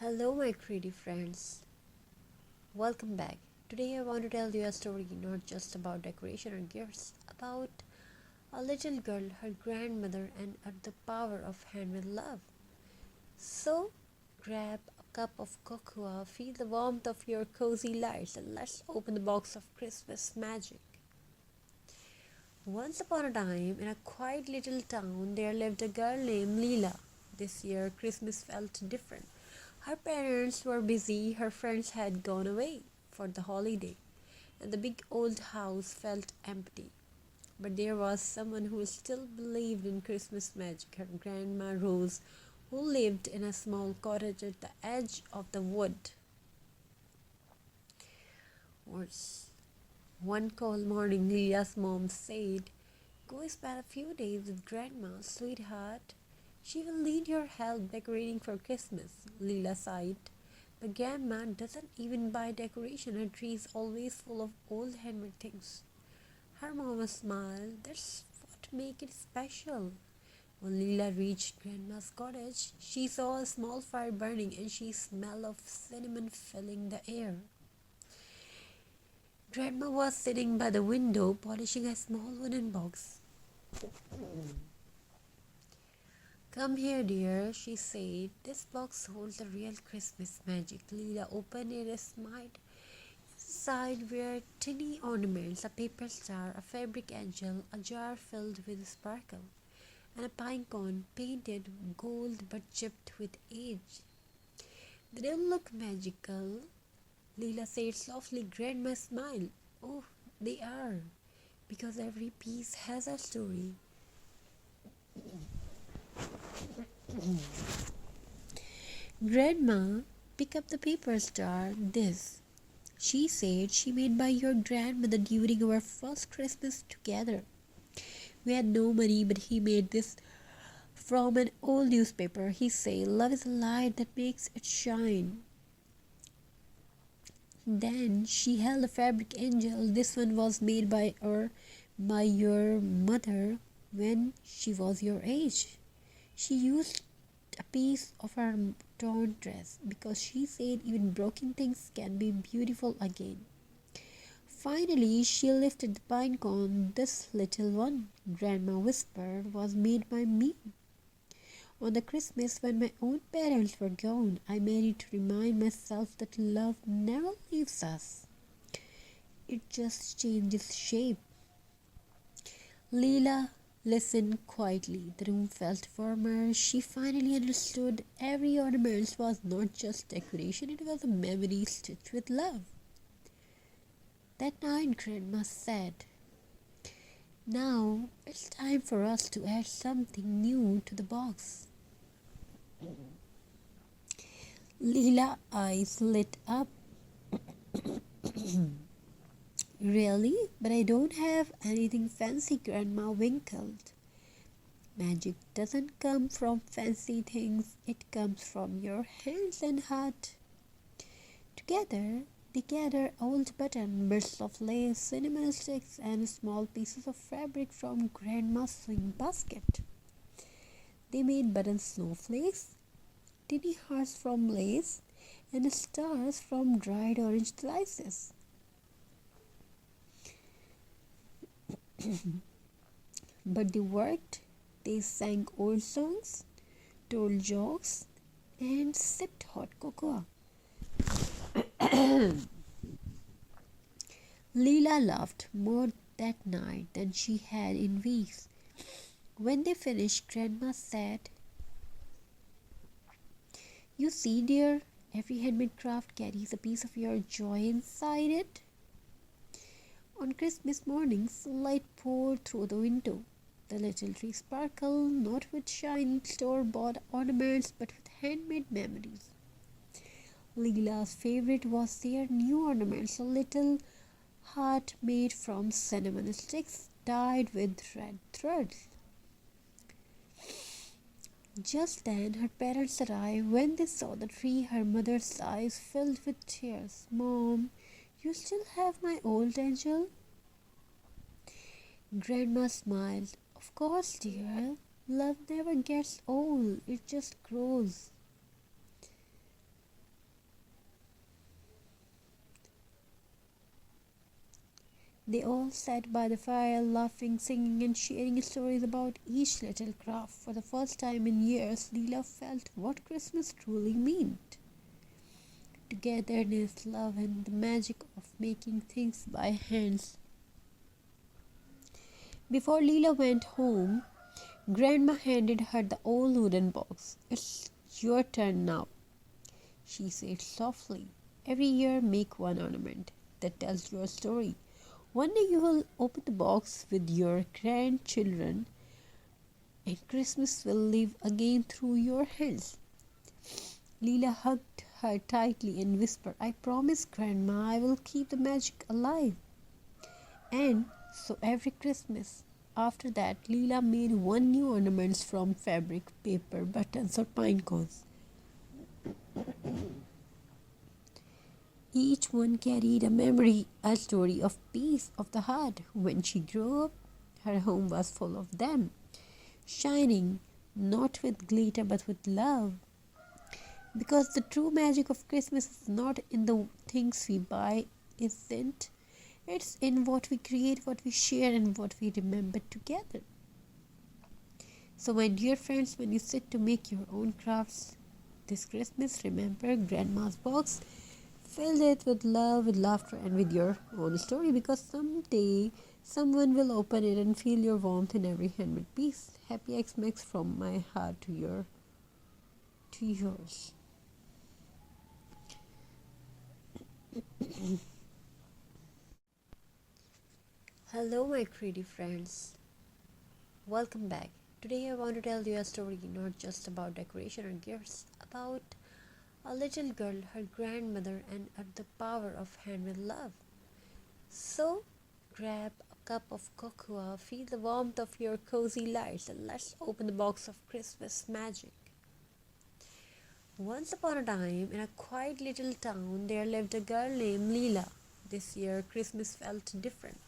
Hello, my creative friends. Welcome back. Today, I want to tell you a story not just about decoration or gifts, about a little girl, her grandmother, and the power of handmade love. So, grab a cup of cocoa, feel the warmth of your cozy lights, and let's open the box of Christmas magic. Once upon a time, in a quiet little town, there lived a girl named Leela. This year, Christmas felt different. Her parents were busy, her friends had gone away for the holiday, and the big old house felt empty. But there was someone who still believed in Christmas magic, her Grandma Rose, who lived in a small cottage at the edge of the wood. One cold morning, Leah's mom said, "Go spend a few days with Grandma, sweetheart. She will need your help decorating for Christmas." Leela sighed. "But Grandma doesn't even buy decoration. Her tree is always full of old handmade things." Her mama smiled. "That's what makes it special." When Leela reached Grandma's cottage, she saw a small fire burning and she smelled of cinnamon filling the air. Grandma was sitting by the window polishing a small wooden box. "Come here, dear," she said. "This box holds the real Christmas magic." Leela opened it and smiled. Inside were tiny ornaments, a paper star, a fabric angel, a jar filled with sparkle, and a pine cone painted gold but chipped with age. "They don't look magical," Leela said softly. Grandma smiled. "Oh, they are, because every piece has a story." Grandma, pick up the paper star. "This," she said, "she made by your grandmother during our first Christmas together. We had no money, but he made this from an old newspaper. He said, 'Love is a light that makes it shine.'" Then she held a fabric angel. "This one was made by your mother when she was your age. She used a piece of her torn dress because she said even broken things can be beautiful again." Finally, she lifted the pine cone. "This little one," Grandma whispered, "was made by me. On the Christmas when my own parents were gone, I made it to remind myself that love never leaves us. It just changes shape." Leela listened quietly. The room felt warmer. She finally understood every ornament was not just decoration, it was a memory stitched with love. That night, Grandma said, "Now it's time for us to add something new to the box." Leela's eyes lit up. "Really? But I don't have anything fancy," Grandma winkled. "Magic doesn't come from fancy things, it comes from your hands and heart." Together, they gathered old buttons, bits of lace, cinnamon sticks, and small pieces of fabric from Grandma's sewing basket. They made button snowflakes, tiny hearts from lace, and stars from dried orange slices. But they worked. They sang old songs, told jokes, and sipped hot cocoa. Leela laughed more that night than she had in weeks. When they finished, Grandma said, "You see, dear, every handmade craft carries a piece of your joy inside it." On Christmas morning, sunlight poured through the window. The little tree sparkled, not with shiny store-bought ornaments, but with handmade memories. Leela's favorite was their new ornaments, a little heart made from cinnamon sticks tied with red threads. Just then her parents arrived. When they saw the tree, her mother's eyes filled with tears. "Mom, you still have my old angel?" Grandma smiled. "Of course, dear. Love never gets old, it just grows." They all sat by the fire, laughing, singing, and sharing stories about each little craft. For the first time in years, Leela felt what Christmas truly meant: togetherness, love, and the magic of making things by hands. Before Leela went home, Grandma handed her the old wooden box. "It's your turn now," she said softly. "Every year make one ornament that tells your story. One day you will open the box with your grandchildren, and Christmas will live again through your hands." Leela hugged her tightly and whispered, "I promise, Grandma, I will keep the magic alive." And so every Christmas after that, Leela made one new ornaments from fabric, paper, buttons, or pine cones. Each one carried a memory, a story of peace of the heart. When she grew up, her home was full of them, shining not with glitter but with love. Because the true magic of Christmas is not in the things we buy, isn't? It's in what we create, what we share, and what we remember together. So, my dear friends, when you sit to make your own crafts this Christmas, remember Grandma's box. Fill it with love, with laughter, and with your own story, because someday someone will open it and feel your warmth in every handmade piece. Happy Xmas from my heart to yours. Hello, my creative friends. Welcome back. Today, I want to tell you a story not just about decoration or gifts, about a little girl, her grandmother, and the power of handmade love. So, grab a cup of cocoa, feel the warmth of your cozy lights, and let's open the box of Christmas magic. Once upon a time, in a quiet little town, there lived a girl named Leela. This year, Christmas felt different.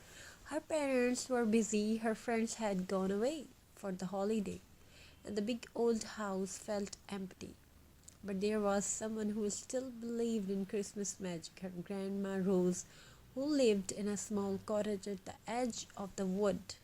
Her parents were busy, her friends had gone away for the holiday, and the big old house felt empty. But there was someone who still believed in Christmas magic, her grandma Rose, who lived in a small cottage at the edge of the wood.